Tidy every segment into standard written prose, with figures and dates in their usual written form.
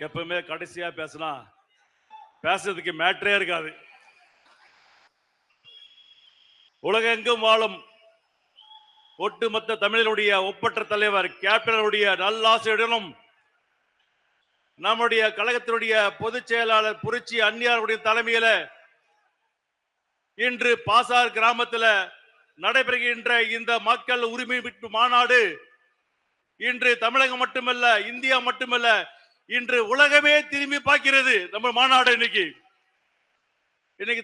எப்பவுமே கடைசியா பேசினா பேசுறதுக்கு மேட்டரே இருக்காது. உலகெங்கும் வாழும் ஒட்டுமொத்த தமிழனுடைய ஒப்பற்ற தலைவர் கேப்டனுடைய நல்லாசையுடனும் நம்முடைய கழகத்தினுடைய பொதுச் செயலாளர் புரட்சி அந்நியாருடைய தலைமையில இன்று பாசார் கிராமத்தில் நடைபெறுகின்ற இந்த மக்கள் உரிமை மீட்பு மாநாடு இன்று தமிழகம் மட்டுமல்ல, இந்தியா மட்டுமல்ல, இன்று உலகமே திரும்பி பார்க்கிறது. நம்ம மாநாடு இன்னைக்கு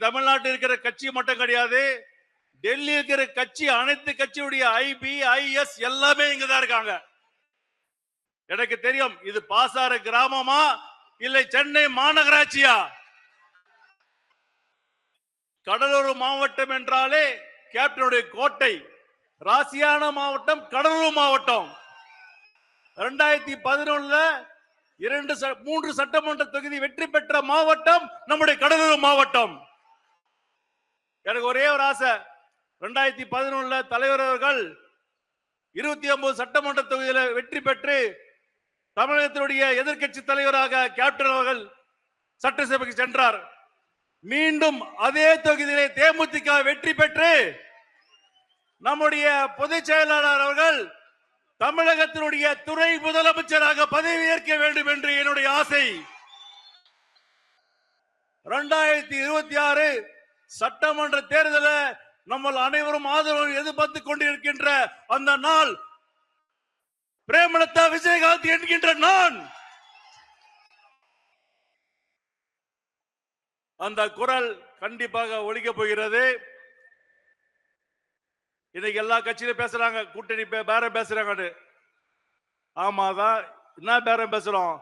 தமிழ்நாட்டில் இருக்கிற கட்சி மட்டும் கிடையாது, டெல்லி இருக்கிற கட்சி, அனைத்து கட்சியுடைய IB, IS எல்லாமே இங்கதான் இருக்காங்க. எனக்கு தெரியும் இது பாசார கிராமமா இல்லை சென்னை மாநகராட்சியா? கடலூர் மாவட்டம் என்றாலே கேப்டனுடைய கோட்டை. ராசியான மாவட்டம் கடலூர் மாவட்டம். 2011 3 சட்டமன்ற தொகுதி வெற்றி பெற்ற மாவட்டம் நம்முடைய கடலூர் மாவட்டம். எனக்கு ஒரே ஒரு ஆசை, 2011 தலைவர் அவர்கள் 29 சட்டமன்ற தொகுதியில வெற்றி பெற்று தமிழகத்தினுடைய எதிர்கட்சி தலைவராக கேப்டன் அவர்கள் சட்டசபைக்கு சென்றார். மீண்டும் அதே தொகுதியிலே தேமுதிக வெற்றி பெற்று நம்முடைய பொதுச் செயலாளர் அவர்கள் தமிழகத்தினுடைய துணை முதலமைச்சராக பதவி ஏற்க வேண்டும் என்று என்னுடைய ஆசை. 2026 சட்டமன்ற தேர்தலில் நம்ம அனைவரும் ஆதரவு எதிர்பார்த்துக் கொண்டிருக்கின்ற அந்த நாள், பிரேமலதா விஜயகாந்த் என்கின்ற நான், அந்த குரல் கண்டிப்பாக ஒலிக்க போகிறது. இன்னைக்கு எல்லா கட்சியிலும் பேசுறாங்க, கூட்டணி பேரம் பேசுறாங்க. ஆமாதான், என்ன பேரம் பேசுறோம்?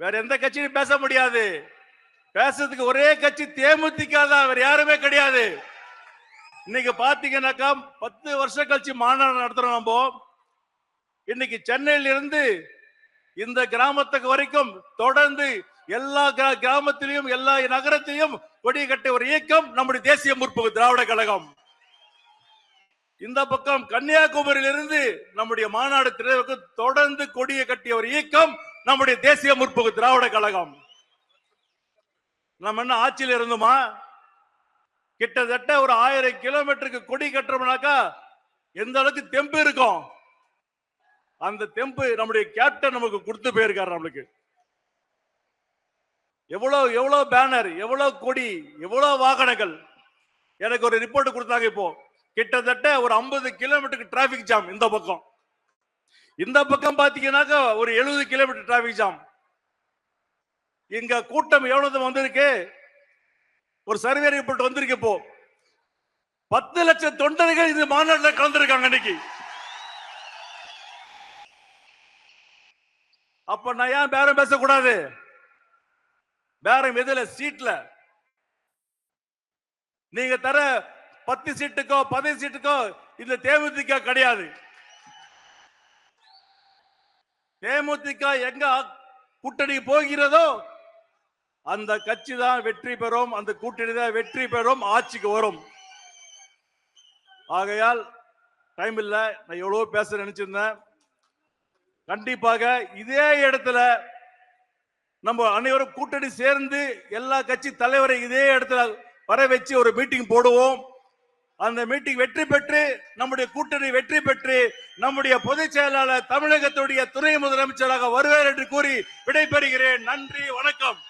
வேற எந்த கட்சியும் பேச முடியாது. பேசுறதுக்கு ஒரே கட்சி தேமுதிக தான், வேற யாருமே கிடையாது. இன்னைக்கு பாத்தீங்கன்னாக்கா 10 வருஷம் கழிச்சு மாநாடு நடத்துறோம். நம்ம இன்னைக்கு சென்னையில இருந்து இந்த கிராமத்துக்கு வரைக்கும் தொடர்ந்து எல்லா கிராமத்திலையும் எல்லா நகரத்திலையும் கொடி கட்ட ஒரு இயக்கம் நம்முடைய தேசிய முற்போக்கு திராவிட கழகம். இந்த பக்கம் கன்னியாகுமரியிலிருந்து நம்முடைய மாநாடு திரைக்கு தொடர்ந்து கொடியை கட்டிய ஒரு இயக்கம் நம்முடைய தேசிய முற்போக்கு திராவிட கழகம். நம்ம என்ன ஆட்சியில் இருந்தோமா? கிட்டத்தட்ட ஒரு 1000 கிலோமீட்டருக்கு கொடி கட்டுறோம்னாக்கா எந்த அளவுக்கு தெம்பு இருக்கும். அந்த தெம்பு நம்முடைய கேப்டன் நமக்கு கொடுத்து போயிருக்காரு. நம்மளுக்கு எவ்வளவு பேனர், எவ்வளவு கொடி, எவ்வளவு வாகனங்கள். எனக்கு ஒரு ரிப்போர்ட் கொடுத்தாங்க. இப்போ கிட்டத்தட்ட ஒரு 50 கிலோமீட்டருக்கு டிராபிக் ஜாம். இந்த பக்கம் பாத்தீங்கன்னாக்கா ஒரு 70 கிலோமீட்டர் டிராபிக் ஜாம். இங்க கூட்டம் எவ்வளவு வந்திருக்கு? ஒரு சர்வே ரிப்போர்ட் வந்திருக்கு. இப்போ 10 லட்சம் தொண்டர்கள் இந்த மாநாட்டில் கலந்துருக்காங்க இன்னைக்கு. அப்ப நான் ஏன் பேரம் பேசக்கூடாது? பேரம் எதுல? சீட்ல. நீங்க தர 10 சீட்டுக்கோ 15 சீட்டுக்கோ இந்த தேமுதிக கிடையாது. தேமுதிக எங்க கூட்டணி போகிறதோ அந்த கட்சி தான் வெற்றி பெறும், அந்த கூட்டணி தான் வெற்றி பெறும், ஆட்சிக்கு வரும். ஆகையால் டைம் இல்ல, நான் எவ்வளவு பேச நினைச்சிருந்தேன். கண்டிப்பாக இதே இடத்துல நம்ம அனைவரும் கூட்டணி சேர்ந்து எல்லா கட்சி தலைவரை இதே இடத்துல வர வச்சு ஒரு மீட்டிங் போடுவோம். அந்த மீட்டிங் வெற்றி பெற்று நம்முடைய கூட்டணி வெற்றி பெற்று நம்முடைய பொதுச் செயலாளர் தமிழகத்துடைய துணை முதலமைச்சராக வருவார் என்று கூறி விடைபெறுகிறேன். நன்றி, வணக்கம்.